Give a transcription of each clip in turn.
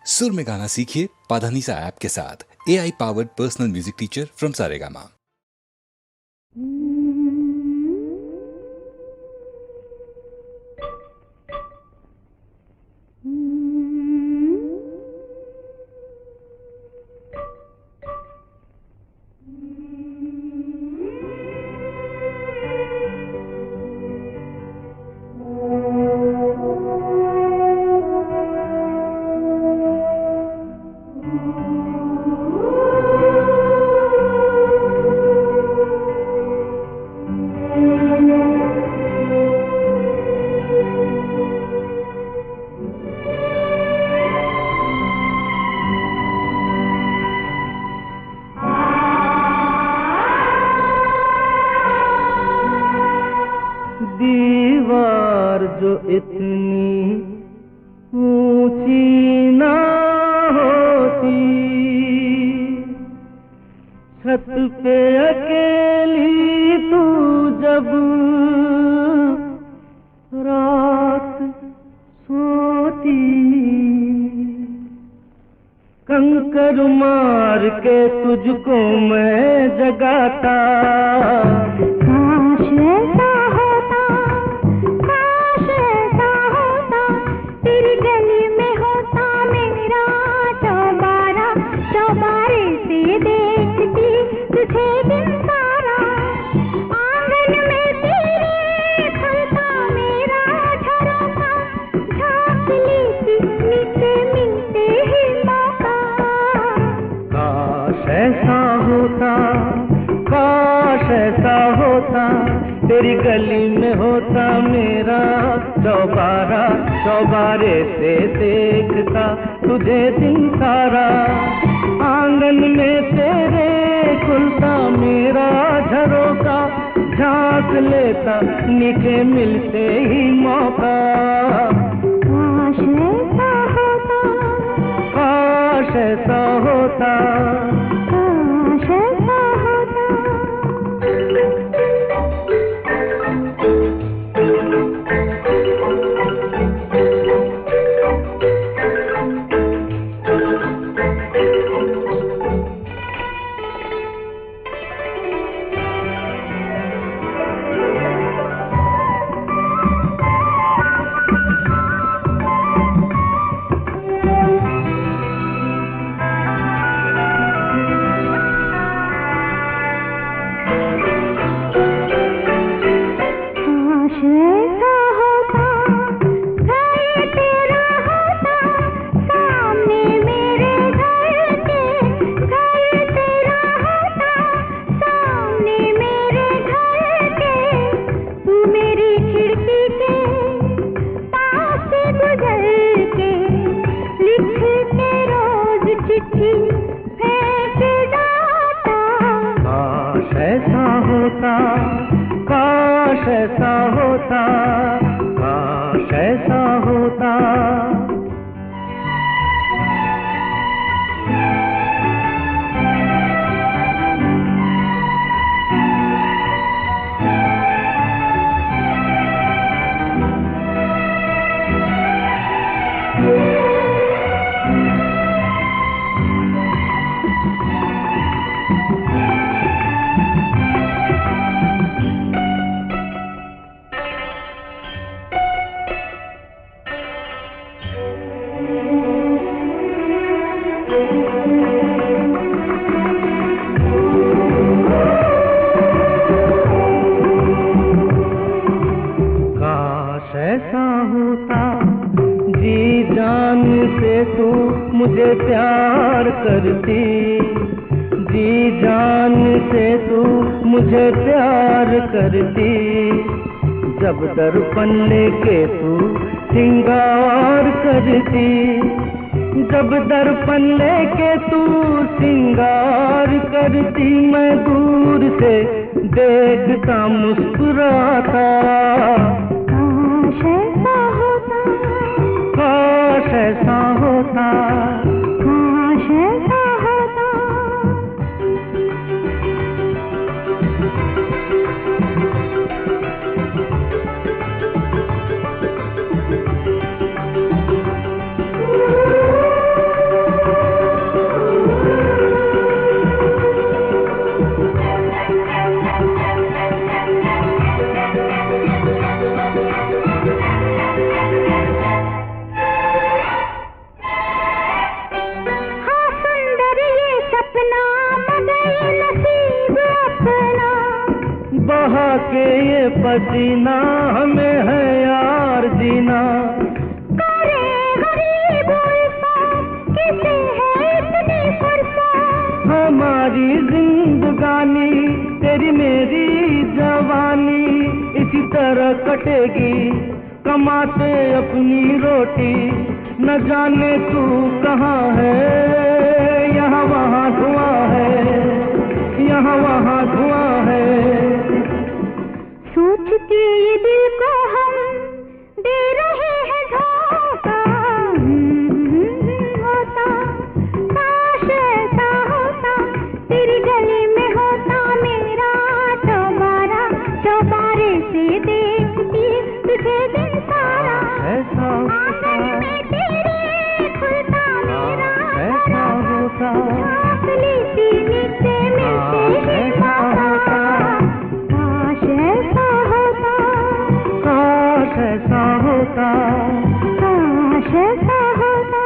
सुर में गाना सीखिए पाधानीसा ऐप के साथ। AI powered personal music teacher from Saregama. दीवार जो इतनी ऊंची ना होती, छत पे अकेली तू जब रात सोती, कंकर मार के तुझको मैं जगाता। काश ऐसा होता, काश ऐसा होता, तेरी गली में होता मेरा चौबारा, चौबारे से देखती तुझे दिन सारा, आंगन में तेरे खुलता मेरा झरोखा, झांक लेती नीचे मिलते ही मौका। काश ऐसा होता, काश ऐसा होता, तेरी गली में होता मेरा चौबारा, चौबारे से देखता तुझे दिन सारा, आंगन में तेरे खुलता मेरा झरोका, झांक लेता नीचे मिलते ही मौका। काश ऐसा होता, काश ऐसा होता, काश ऐसा होता। काश ऐसा होता, घर तेरा होता, सामने मेरे घर के, घर तेरा होता, सामने मेरे घर के, तू मेरी खिड़की के पास से गुजर के, लिख के रोज चिट्ठी फेंक जाता। काश ऐसा होता, काश ऐसा होता, काश ऐसा होता। काश ऐसा होता, जी जान से तू मुझे प्यार करती, जी जान से तू मुझे प्यार करती, जब दर्पण लेके तू सिंगार करती, जब दर्पण लेके तू सिंगार करती, मैं दूर से देखता मुस्कुराता। काश ऐसा होता, काश ऐसा होता, काश ऐसा होता। पसीना हमें है यार जीना। करे गरीब किसे है इतनी फुर्सत, हमारी जिंदगानी तेरी मेरी जवानी इसी तरह कटेगी, कमाते अपनी रोटी। न जाने तू कहाँ है, यहाँ वहाँ धुआं है, यहाँ वहाँ धुआं है। सोचती ये दिल को हम दे रहे हैं धोखा। होता काश ऐसा होता, तेरी गली में होता मेरा चौबारा, चौबारे से देखती तुझे दिन सारा। ऐसा होता, में तेरे खुलता मेरा ऐसा होता, झाँक लेती नीचे मिलते ही मौका। काश ऐसा होता, काश ऐसा होता, काश ऐसा होता।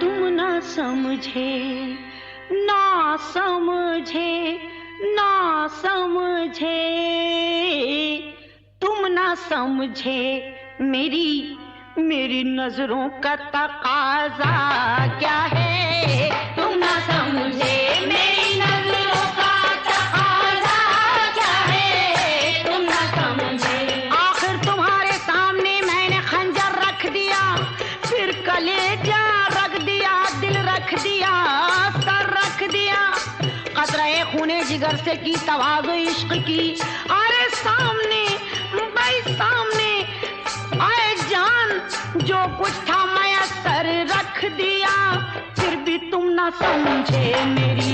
तुम ना समझे ना समझे ना समझे, तुम ना समझे मेरी नजरों का तकाजा क्या है। तुम ना समझे मेरी नजरों का तकाजा क्या है। तुम ना समझे आखिर तुम्हारे सामने मैंने खंजर रख दिया, फिर कलेजा रख दिया, दिल रख दिया, सर रख दिया। कतरे खूने जिगर से की तवाज़ो इश्क की। अरे सामने भाई सामने आए जान, जो कुछ था मैसर रख दिया, फिर भी तुम ना समझे मेरी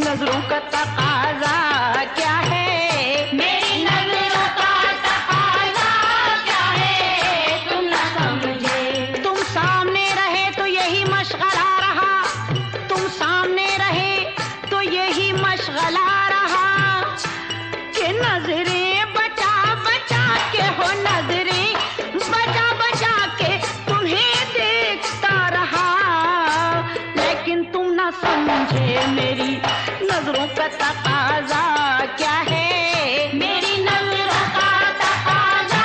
नजरों का तकाजा क्या है। मेरी नजरों का तकाजा क्या है। तुम ना समझे तुम सामने रहे तो यही मशगला रहा, तुम सामने रहे तो यही मशगला रहा कि नजरें बचा बचा के हो, नजरें बचा बचा के तुम्हें देखता रहा। लेकिन तुम ना समझे मेरी नजरों का तकाजा क्या है। मेरी नजरों का तकाजा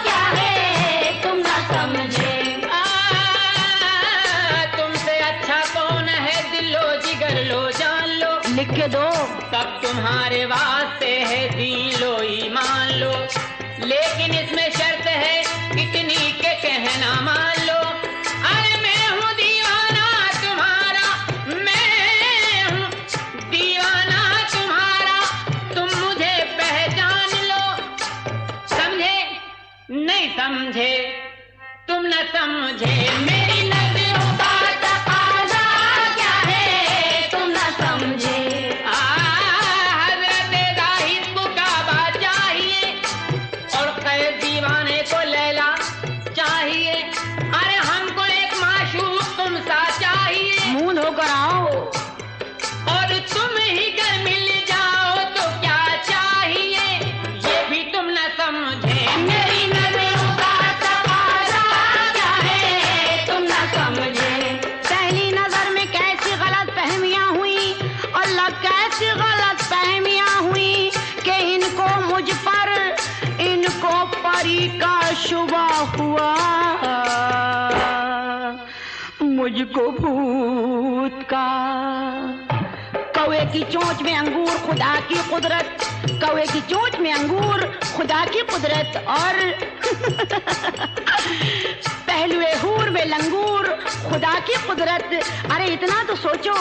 क्या है। तुम ना समझे तुमसे अच्छा कौन है, दिलो जिगर लो जान लो, लिख के दो सब तुम्हारे वास्ते है, दिलो ईमान लो। लेकिन इसमें शर्त है इतनी के कहना मान लो। अरे मैं हूँ दीवाना तुम्हारा, मैं हूँ दीवाना तुम्हारा, तुम मुझे पहचान लो। समझे नहीं समझे तुम न समझे मेरी नजरों का तकाजा क्या है। तुम न समझे हज़रत दाहिद को काबा चाहिए और कैद दीवाने को लैला चाहिए। अरे हमको एक माशूक तुम सा चाहिए। मुंह धोकर आओ और तुम ही कर मिल जाओ तो क्या चाहिए, ये भी तुम न समझे। मेरी नजरों का तकाजा क्या है। तुम न समझे पहली नजर में कैसी गलत फहमियां हुई, अल्लाह कैसी गलत फहमियां हुई कि इनको मुझ पर इनको परी का शुबा हुआ, मुझको भूत का। कौवे की चोंच में अंगूर खुदा की कुदरत, कौवे की चोंच में अंगूर खुदा की कुदरत, और पहलुए हूर में लंगूर खुदा की कुदरत। अरे इतना तो सोचो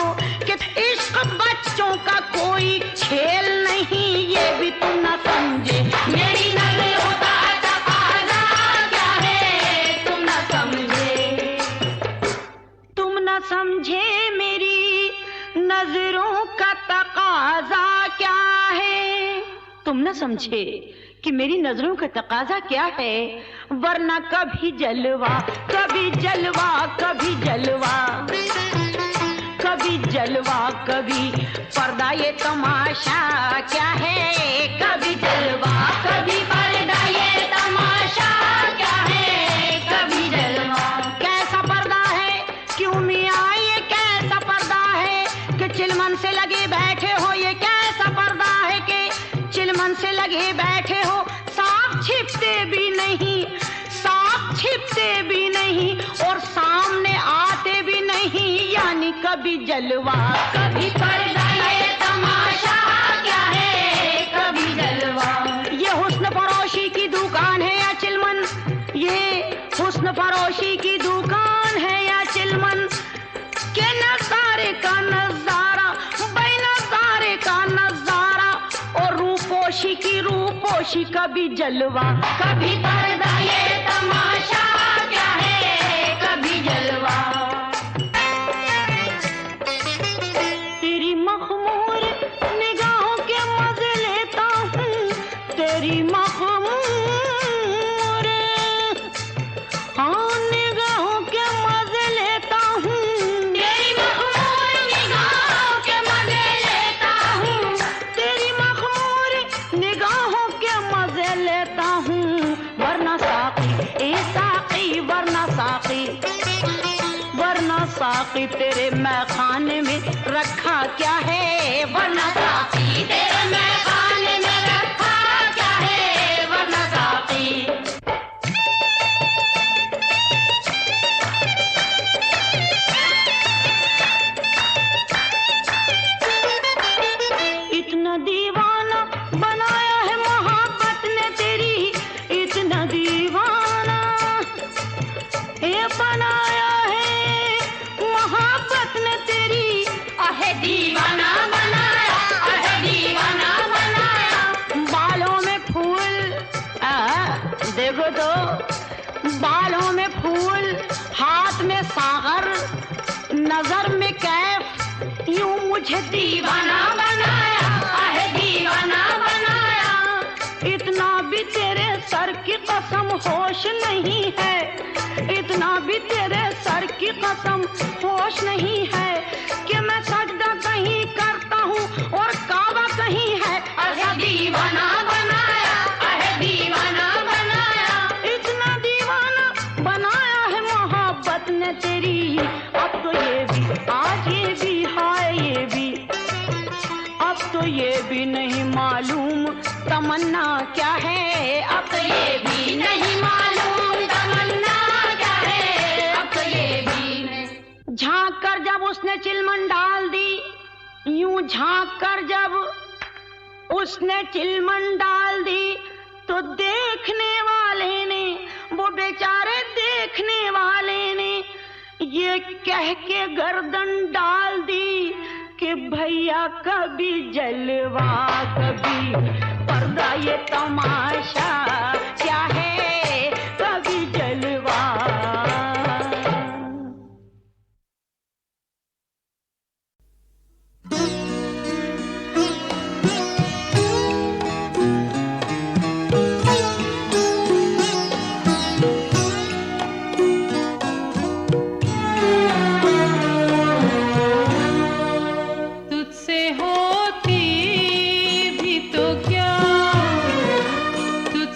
कि इश्क बच्चों का कोई खेल नहीं, ये भी तुम ना समझे। मेरी नजरों का तकाजा क्या है। तुम ना समझे तुम ना समझे मेरी नजरों का तकाजा क्या है। तुम ना समझे कि मेरी नजरों का तकाजा क्या है, वरना कभी जलवा कभी जलवा कभी जलवा। कभी जलवा कभी पर्दा, ये तमाशा क्या है? कभी जलवा कभी पर्दा, ये तमाशा क्या है? कभी जलवा। कैसा पर्दा है क्यों मियां, ये कैसा पर्दा है कि चिलमन से लगे बैठे हो? ये कैसा पर्दा है कि चिलमन से लगे बैठे हो? सांप छिपते भी नहीं, सांप छिपते भी नहीं और सामने आते भी नहीं, यानी कभी जलवा कभी पर्दा, ये तमाशा क्या है? कभी जलवा। ये हुस्न फरोशी की दुकान है या चिलमन? ये हुस्न फरोशी की दुकान है या चिलमन? के नजारे का नजारा, भाई नजारे का नजारा और रूपोशी की रूपोशी, कभी जलवा कभी पर्दा, ये तमाशा क्या है? कभी जलवा। तेरी मखमूर निगाहों के मजे लेता हूँ, तेरी मखमूर, हाँ निगाहों के मजे लेता हूँ, तेरी मखमूर निगाहों के मजे लेता हूँ, तेरी मखमूर निगाहों के मजे लेता हूँ। वरना साकी ए साकी, वरना साकी, वरना साकी तेरे मैखाने में रखा क्या है? वरना साकी तेरे मैखाने में रखा क्या है? वरना साकी। इतना दीवाना बनाया है मोहब्बत ने तेरी, इतना दीवाना ये बनाया है मोहब्बत ने तेरी। आहे दीवाना बनाया, आहे दीवाना बनाया। बालों में फूल, देखो तो बालों में फूल, हाथ में सागर, नजर में कैफ, यूं मुझे दीवाना बनाया, आहे दीवाना बनाया। इतना भी तेरे सर की कसम होश नहीं है, इतना भी तेरे सर की कसम होश नहीं है कि मैं सजदा कहीं करता हूँ और काबा कहीं है। आहे दीवाना बनाया, आहे दीवाना बनाया। इतना दीवाना बनाया है मोहब्बत ने तेरी। अब तो ये भी, आज ये भी, हाय ये भी, अब तो ये भी नहीं मालूम तमन्ना क्या है? अब तो ये भी नहीं मालूम तमन्ना क्या है? अब तो ये भी नहीं। झांक कर जब उसने चिलमन डाल दी, यूं झांक कर जब उसने चिलमन डाल दी, तो देखने वाले ने, वो बेचारे देखने वाले ने ये कह के गर्दन डाल दी कि भैया कभी जलवा कभी पर्दा, ये तमाशा क्या है? कभी जलवा। तुझसे होती भी तो क्या, तुझ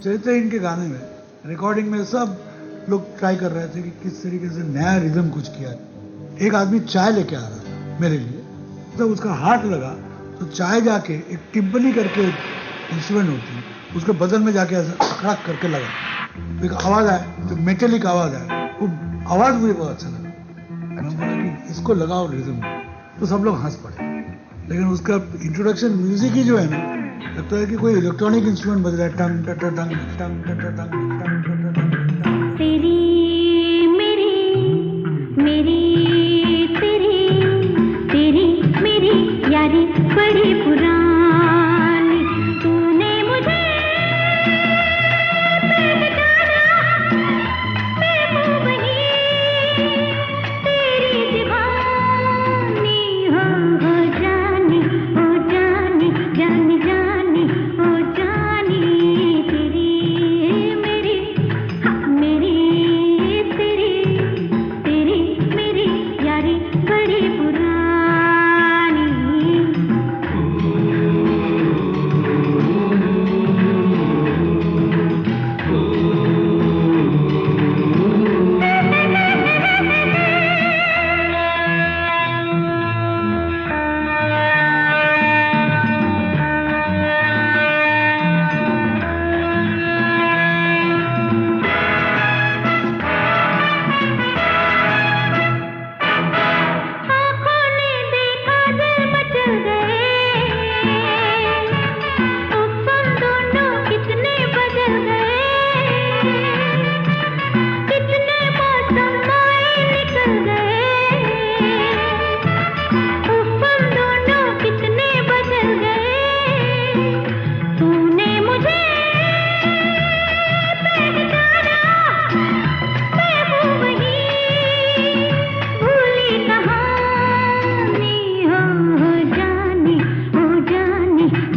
चैतन्य के गाने में रिकॉर्डिंग में सब लोग ट्राई कर रहे थे कि किस तरीके से नया रिदम कुछ किया। एक आदमी चाय लेके आ रहा था मेरे लिए, तो उसका हाथ लगा तो चाय जाके एक टिम्पनी करके इंस्ट्रूमेंट होती है, उसके बदन में जाके ऐसा अखड़क करके लगा, तो एक आवाज आया, जो मेटेलिक आवाज आया, वो आवाज मुझे बहुत अच्छा लगा। मैं बोला कि इसको लगाओ रिदम में, तो सब लोग हंस पड़े। लेकिन उसका इंट्रोडक्शन म्यूजिक ही जो है ना, लगता है कि कोई इलेक्ट्रॉनिक इंस्ट्रूमेंट बज रहा है, टंग टट टंग टंग टट टंग टंग टट टंग। तेरी मेरी तेरी तेरी मेरी यारी बड़ी पुरानी, तूने मुझे पहचाना, मैं हूँ वही तेरी दीवानी, हो जानी जानी जानी हो जानी, तेरी मेरी मेरी तेरी तेरी मेरी यारी बड़ी पुरानी। आँखों ने देखा दिल मचल गए, उफ हम दोनों कितने बदल गए, कितने मौसम आए निकल गए, उफ हम दोनों कितने बदल गए, तूने मुझे पहचाना, मैं हूँ वही भूली कहानी, हो जानी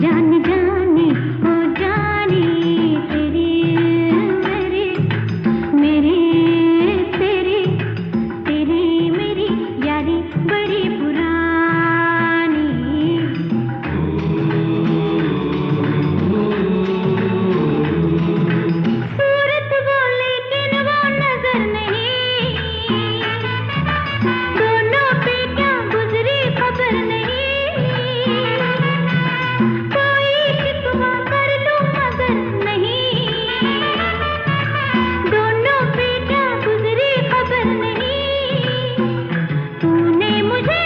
जानी जानी हो जानी, तेरी मेरी तेरी तेरी मेरी यारी बड़ी पुरानी। सूरत वो लेकिन वो नजर नहीं, दोनों पे क्या गुजरी खबर नहीं, कोई शिकवा कर लूं मगर नहीं, दोनों पे क्या गुजरी खबर नहीं, तूने मुझे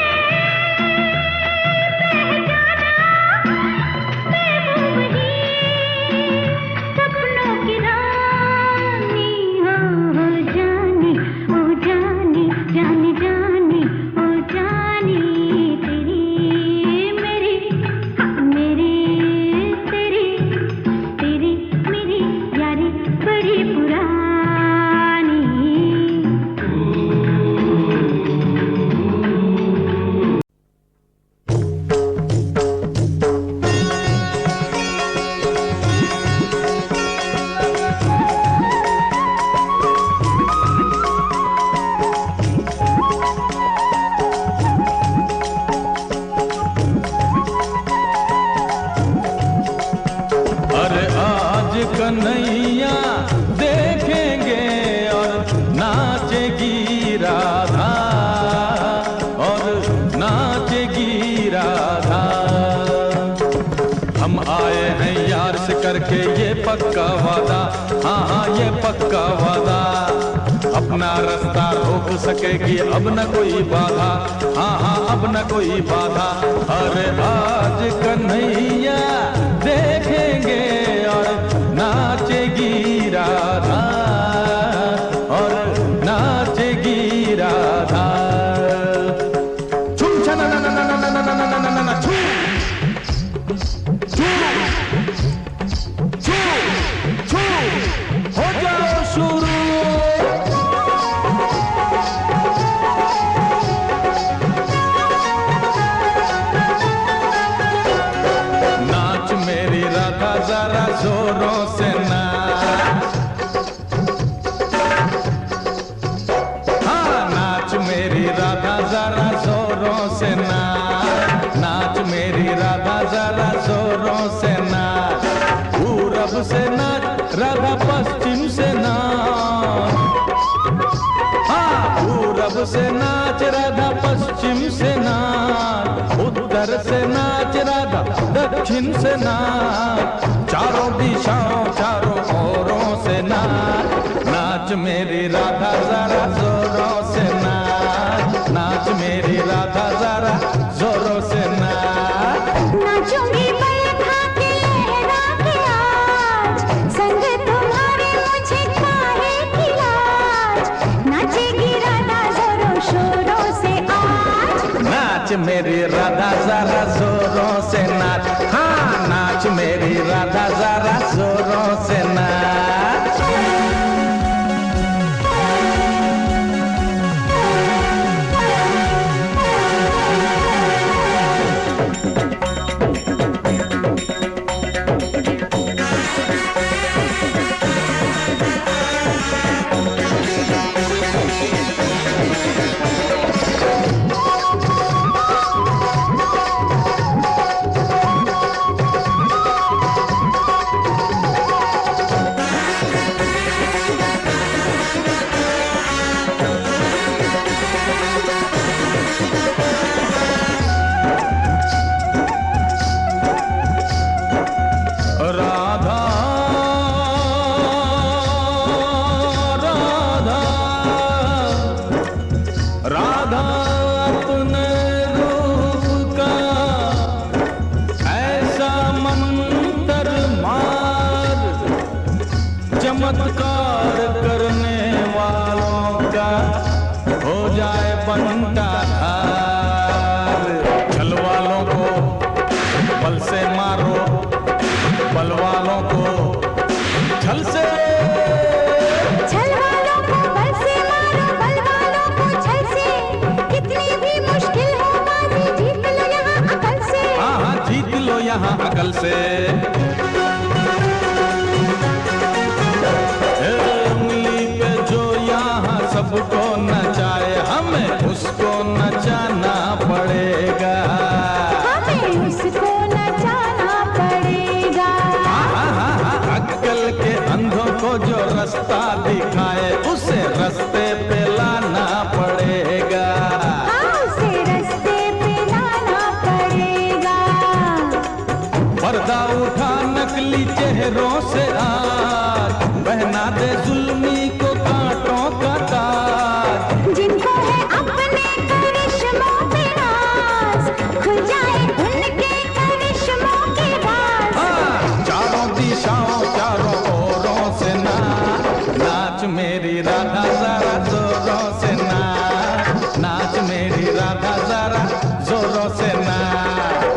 पहचाना, मैं हूँ वही सपनों की रानी, हो जानी जानी जानी हो जानी, तेरी मेरी मेरी तेरी तेरी मेरी यारी बड़ी पुरानी। अरे आज कन्हैया देखेंगे और नाचेगी राधा, और नाचेगी राधा। हम आए हैं यार से करके ये पक्का वादा, हाँ हाँ ये पक्का वादा, अपना रास्ता रोक सकेगी अब न कोई बाधा, हाँ हाँ अब न कोई बाधा। अरे आज कन्हैया देखेंगे और नाचेगी राधा, और नाचेगी राधा। छुम छना ना ना ना ना ना ना ना ना ना ना छू छू छू छू हो जाओ शुरू। से नाच राधा, पश्चिम से नाच, उत्तर से नाच राधा, दक्षिण से नाच, चारों दिशाओं चारों ओरों से नाच। नाच मेरी राधा जरा जोरों से नाच, नाच मेरी राधा जरा जोरों से नाच। नाचूंगी बैठा के लहरा के आज, संग तुम्हारे मुझे काहे की लाज। नाचेगी राधा जोरों शोरों से आज। नाच मेरी राधा जरा जोरों से नाच, हाँ नाच मेरी राधा जरा जोरों से नाच। राधा अपने रूप का ऐसा मंत्र मार, चमत्कार करने वालों का हो जाए बंटा हार। छल वालों को बल से मारो, बल वालों को छल से, छल वालों को बल से मारो, बल वालों को छल से। कितनी भी मुश्किल हो बाजी जीत लो यहाँ अकल से। हाँ हाँ जीत लो यहाँ अकल से। उंगली पे जो यहाँ सबको नचाए, हमें उसको नचाना पड़ेगा, हमें उसको नचाना पड़ेगा। अक्कल के अंधों को जो रास्ता दिखाए, उसे रास्ते पे लाना पड़ेगा, हाँ उसे रास्ते पे लाना पड़ेगा। पर्दा उठा नकली चेहरों से आज, पहना दे जुल्मी को कांटों का ताज। जिनको है अपने करिश्मों पे नाज, खुल जाए उनके करिश्मों के राज। हाँ, चारों दिशाओं चारों ओरों से नाच, नाच मेरी राधा जरा जोरों से नाच, नाच मेरी राधा जरा जोरों से नाच।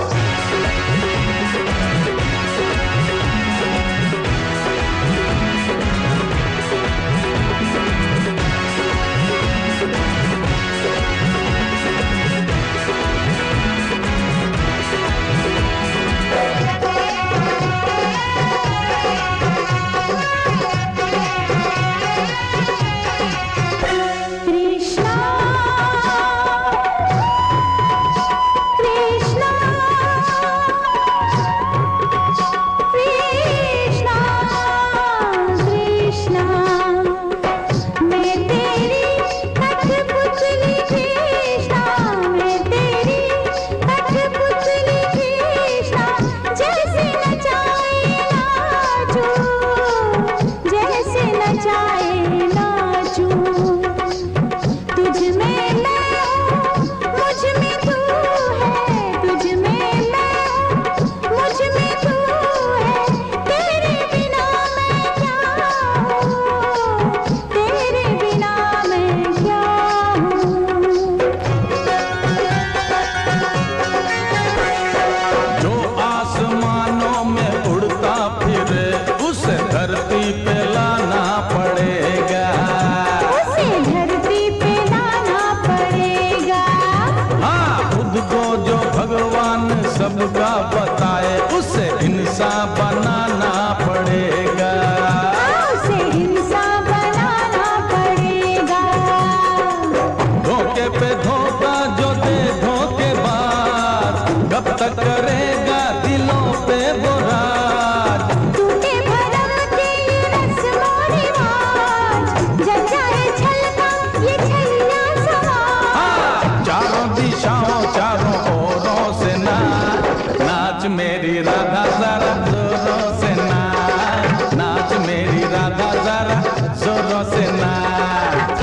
नाच मेरी राधा जरा जोरों से नाच, नाच मेरी राधा जरा जोरों से नाच।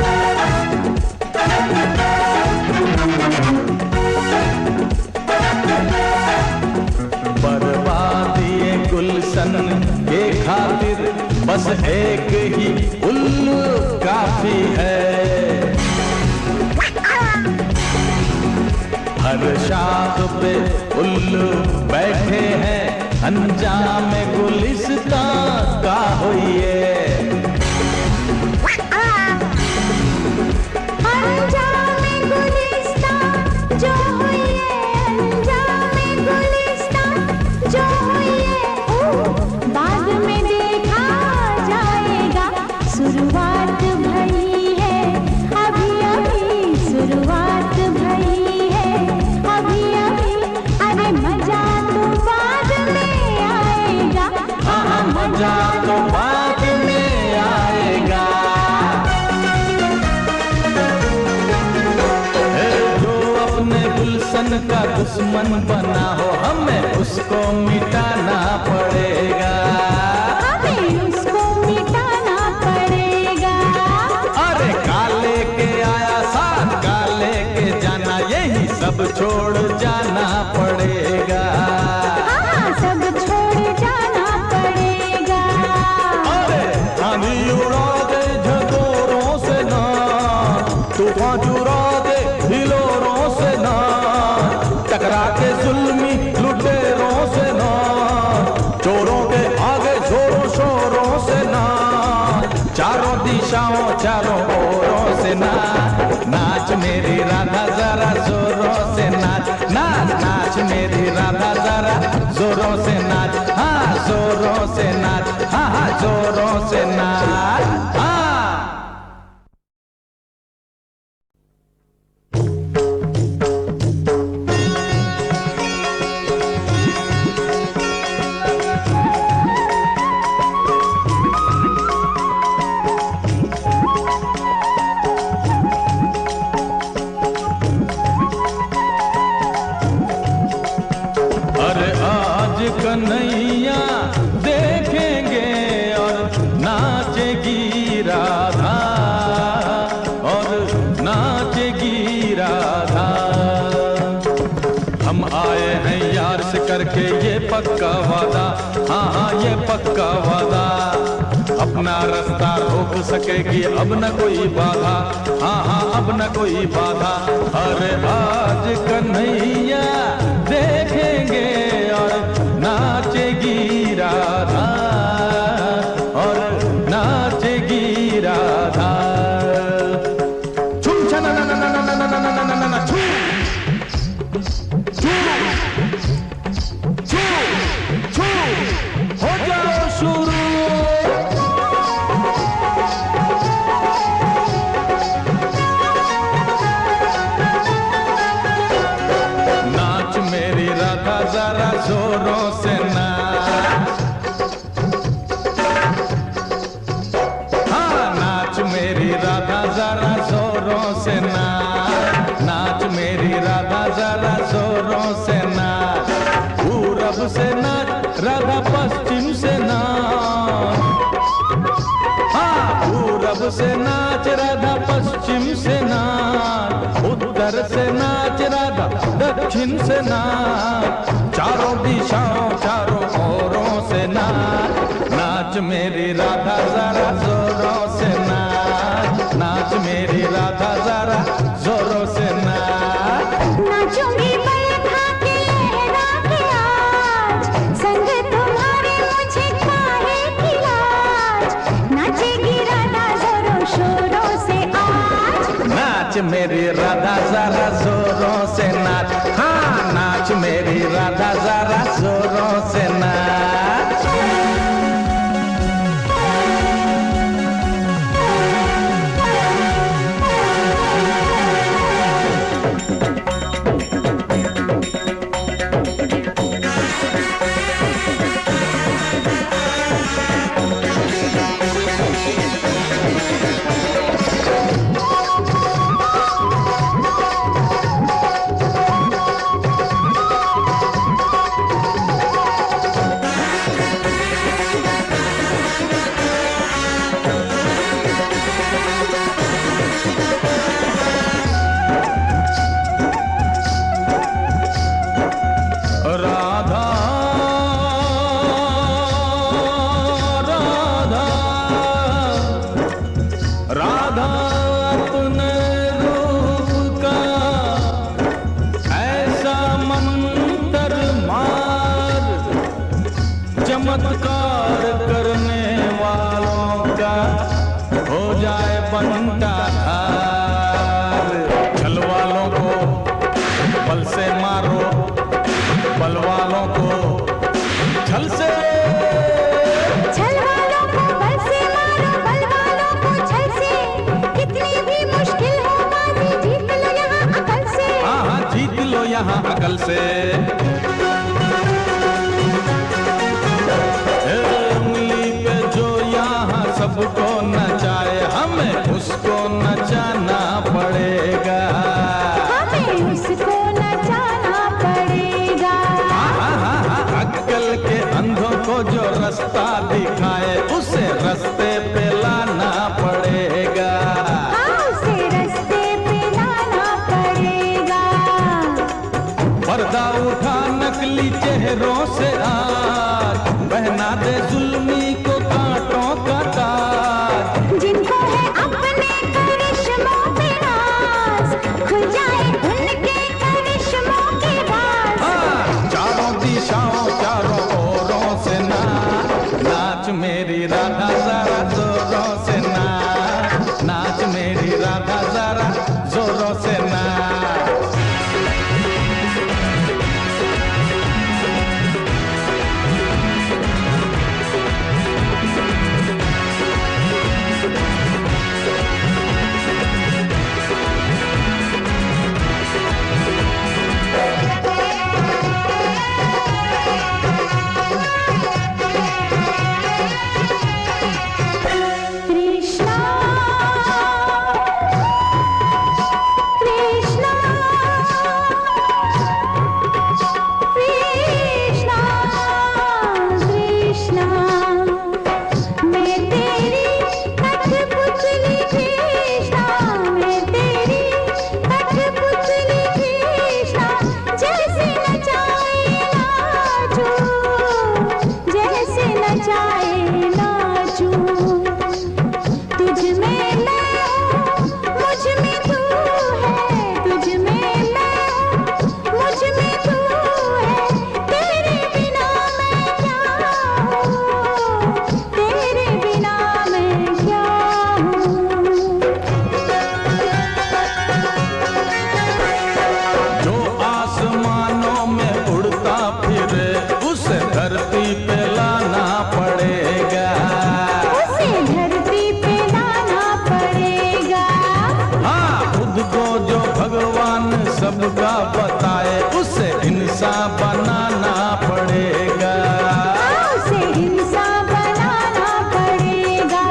बर्बादी गुलशन के खातिर बस एक ही उल्लू काफी है। हर शाख पे उल्लू बैठे हैं, अंजाम गुलिस्तां का होइए। अंजाम गुलिस्तां जो होइए, अंजाम गुलिस्तां जो होइए, बाद में देखा जाएगा। शुरुआत भई है अभी अभी, शुरुआत भई है अभी अभी, अरे मजा तो बाद में आएगा। हाँ मजा तो बाद में आएगा। जो अपने गुलशन का दुश्मन बना हो, हमें उसको मिटाना पड़ेगा। हमें उसको मिटाना पड़ेगा। अरे काले के आया साथ काले के जाना, यही सब छोड़ जाना पड़ेगा। हाँ सब छोड़ जाना पड़ेगा। अरे आंधी उड़ा दे झकोरों से ना, तूफान चुरा दे हिलोरों से ना, टकरा के जुल्मी लुटेरों से ना, चोरों के आगे जोरों शोरों से ना, चारों दिशाओं चारों ओरों से ना। नाच मेरी राधा जरा जोरों से नाच, नाच नाच मेरी राधा जरा जोरों से नाच, हाँ जोरों से नाच, हाँ हाँ जोरों से नाच, हाँ। अरे आज कन्हैया देखेंगे और नाचेगी राधा, और नाचेगी राधा। हम आए हैं यार से करके ये पक्का वादा, हाँ हाँ ये पक्का वादा। अपना रास्ता रोक सकेगी अब न कोई बाधा, हाँ हाँ अब न कोई बाधा। अरे आज कन्हैया देखेंगे और नाचेगी राधा, और नाचेगी राधा। छुम छना ना ना ना ना ना ना ना ना ना ना छू छू छू छू, हो जाओ शुरू। नाच मेरी राधा जरा जोरों से नाच, हाँ नाच मेरी राधा जरा जोरों से नाच, नाच मेरी राधा जरा जोरों से नाच। पूरब से नाच राधा पश्चिम से नाच, हाँ पूरब से नाच राधा पश्चिम से नाच, उत्तर से नाच राधा दक्षिण से नाच, चारों दिशाओं चारों ओरों से नाच। नाच मेरी राधा जरा जोरों से नाच, नाच मेरी राधा जरा जोरों से नाच। नाचूंगी पल खा के लहरा के आज, संग तुम्हारे मुझे काहे की लाज। नाचेगी राधा जोरों शोरों से आज। नाच मेरी राधा जरा जोरों से नाच, हाँ नाच मेरी राधा जरा जोरों से नाच। चमत्कार करने वालों का हो जाए बंटा धार। छल वालों को बल से मारो, बल वालों को छल से, छल वालों को बल से मारो, बल वालों को छल से। कितनी भी मुश्किल हो बाजी जीत लो यहाँ अकल से। हाँ हाँ जीत लो यहाँ अकल से। उंगली पे जो यहाँ सबको नचाए, हमें उसको नचाना पड़ेगा। हमें उसको नचाना पड़ेगा। अक्ल के अंधों को जो रास्ता दिखाए, उसे रास्ते पे लाना पड़ेगा। उसे रास्ते पे लाना पड़ेगा। पर्दा उठा नकली चेहरों से आज, पहना दे जुल्मी को कांटों का ताज। जिनको है अपने करिश्मों पे नाज, खुल जाए उनके करिश्मों के राज। चारों दिशाओं चारों ओरों से नाच मेरी राधा जरा जोरों से नाच मेरी राधा जरा जोरों से नाच। कृष्णा कृष्णा कृष्णा कृष्णा, मैं तेरी कठपुतली कृष्णा, मैं तेरी कठपुतली कृष्णा। जैसे नचाए नाचूं, जैसे नचाए नाचूं। तुझ में मैं हूँ, मुझ में तू है। तुझ में मैं हूँ, मुझ में तू है। तेरे बिना मैं क्या हूँ, तेरे बिना मैं क्या हूँ। जो आसमानों में उड़ता फिरे, उसे धरती पे लाना पड़ेगा। उसे धरती पे लाना पड़ेगा। हाँ खुद को जो भगवान सबका बताए, उसे इंसान बनाना पड़ेगा। उसे इंसान बनाना पड़ेगा।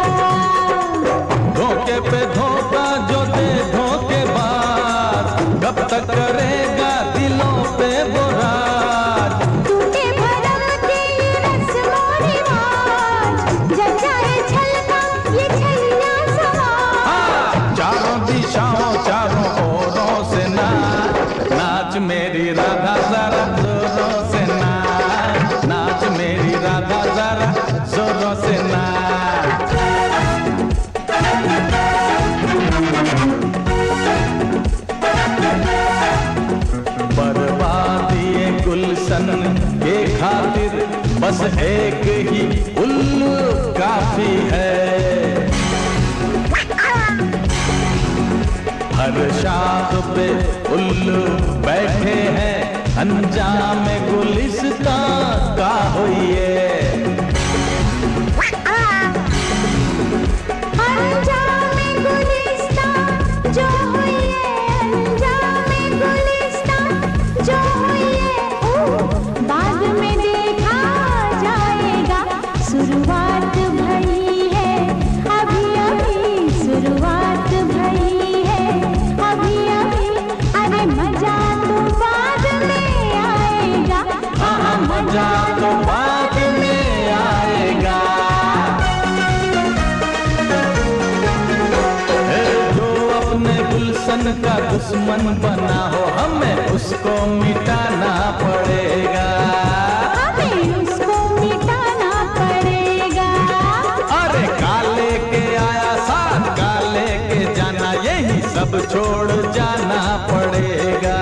धोखे पे धोखा जो दे धोखेबाज, कब तक करेगा दिलों पे बोराज। टूटे भरम के ये रस्मो रिवाज, जब जाए छलका ये छलिया समाज। चारों दिशाओं चारों ओरों से नाच मेरी राधा जरा जोरों से नाच मेरी राधा जरा जोरों से नाच। बर्बादी गुलशन के खातिर बस एक ही उल्लू काफी है। हर शाख पे उल्लू बैठे हैं, अंजाम गुलिस्तां का होइए। अंजामे गुलिस्तां जो हुई है, अंजामे गुलिस्तां जो हुई है। बाद में देखा जाएगा, शुरुआत भई है अभी अभी, शुरुआत भई है अभी अभी। अरे मजा तो बाद में आएगा। हाँ मजा तो बाद में आएगा। जो अपने गुलशन का दुश्मन बना हो, हमें उसको मिटाना पड़ेगा। हमें उसको मिटाना पड़ेगा। अरे काले के आया साथ काले के जाना, यही सब छोड़ जाना पड़ेगा।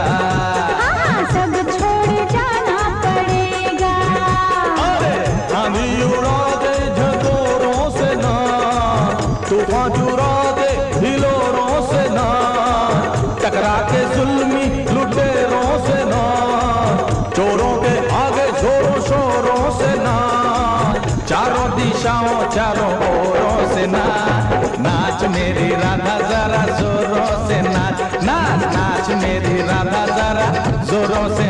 हाँ सब छोड़ जाना पड़ेगा। अरे आंधी चारों ओरों से नाच, नाच मेरी राधा जरा जोरों से नाच, नाच नाच मेरी राधा जरा जोरों से